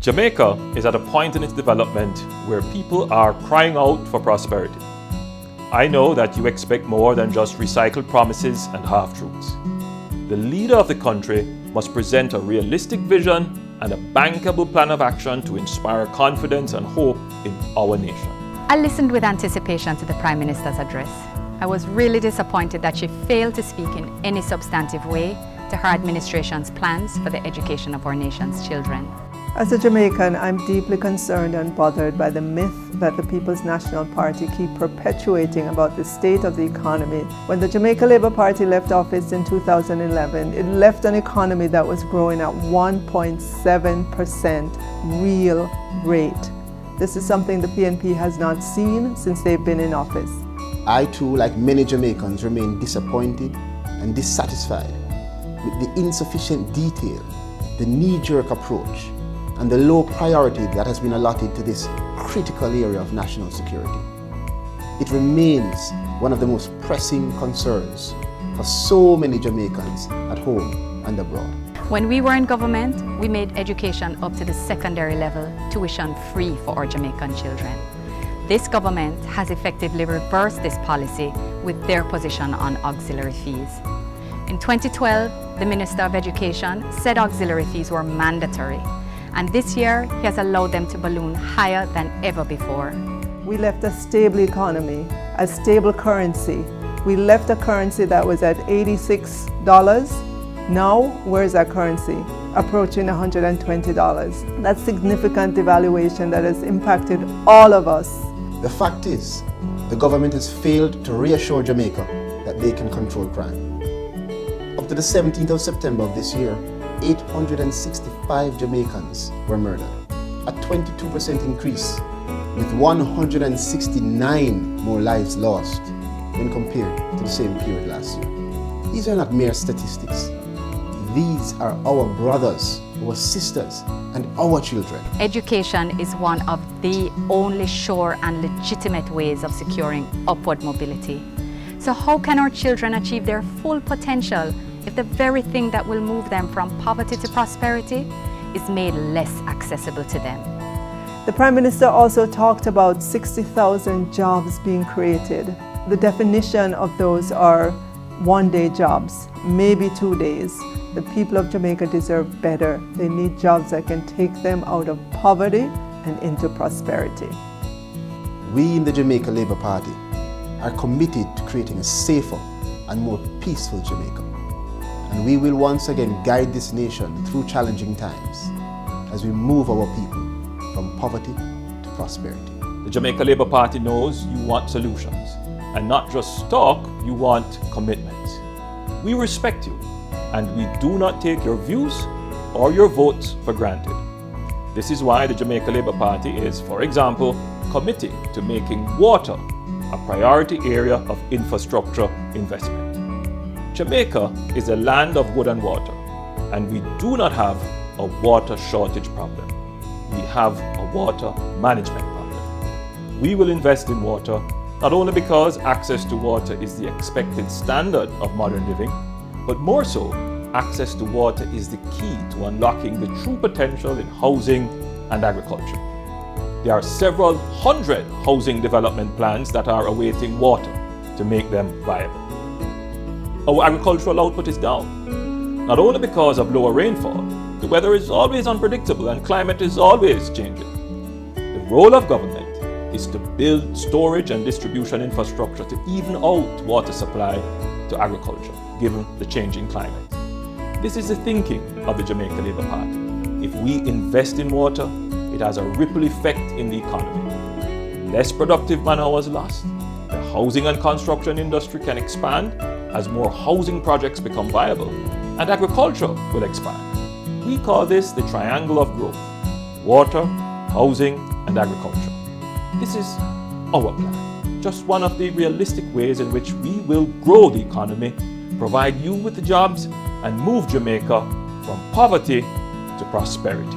Jamaica is at a point in its development where people are crying out for prosperity. I know that you expect more than just recycled promises and half-truths. The leader of the country must present a realistic vision and a bankable plan of action to inspire confidence and hope in our nation. I listened with anticipation to the Prime Minister's address. I was really disappointed that she failed to speak in any substantive way to her administration's plans for the education of our nation's children. As a Jamaican, I'm deeply concerned and bothered by the myth that the People's National Party keep perpetuating about the state of the economy. When the Jamaica Labour Party left office in 2011, it left an economy that was growing at 1.7% real rate. This is something the PNP has not seen since they've been in office. I too, like many Jamaicans, remain disappointed and dissatisfied with the insufficient detail, the knee-jerk approach, and the low priority that has been allotted to this critical area of national security. It remains one of the most pressing concerns for so many Jamaicans at home and abroad. When we were in government, we made education up to the secondary level tuition free for our Jamaican children. This government has effectively reversed this policy with their position on auxiliary fees. In 2012, the Minister of Education said auxiliary fees were mandatory, and this year he has allowed them to balloon higher than ever before. We left a stable economy, a stable currency. We left a currency that was at $86. Now, where's that currency? Approaching $120. That's significant devaluation that has impacted all of us. The fact is, the government has failed to reassure Jamaica that they can control crime. Up to the 17th of September of this year, 865 Jamaicans were murdered, a 22% increase, with 169 more lives lost when compared to the same period last year. These are not mere statistics. These are our brothers, our sisters, and our children. Education is one of the only sure and legitimate ways of securing upward mobility. So how can our children achieve their full potential if the very thing that will move them from poverty to prosperity is made less accessible to them? The Prime Minister also talked about 60,000 jobs being created. The definition of those are one-day jobs, maybe 2 days. The people of Jamaica deserve better. They need jobs that can take them out of poverty and into prosperity. We in the Jamaica Labour Party are committed to creating a safer and more peaceful Jamaica. And we will once again guide this nation through challenging times as we move our people from poverty to prosperity. The Jamaica Labour Party knows you want solutions, and not just talk, you want commitment. We respect you, and we do not take your views or your votes for granted. This is why the Jamaica Labour Party is, for example, committing to making water a priority area of infrastructure investment. Jamaica is a land of wood and water, and we do not have a water shortage problem. We have a water management problem. We will invest in water not only because access to water is the expected standard of modern living, but more so, access to water is the key to unlocking the true potential in housing and agriculture. There are several hundred housing development plans that are awaiting water to make them viable. Our agricultural output is down, not only because of lower rainfall. The weather is always unpredictable and climate is always changing. The role of government is to build storage and distribution infrastructure to even out water supply to agriculture, given the changing climate. This is the thinking of the Jamaica Labour Party. If we invest in water, it has a ripple effect in the economy. Less productive man hours lost. The housing and construction industry can expand as more housing projects become viable, and agriculture will expand. We call this the triangle of growth: water, housing, and agriculture. This is our plan, just one of the realistic ways in which we will grow the economy, provide you with the jobs, and move Jamaica from poverty to prosperity.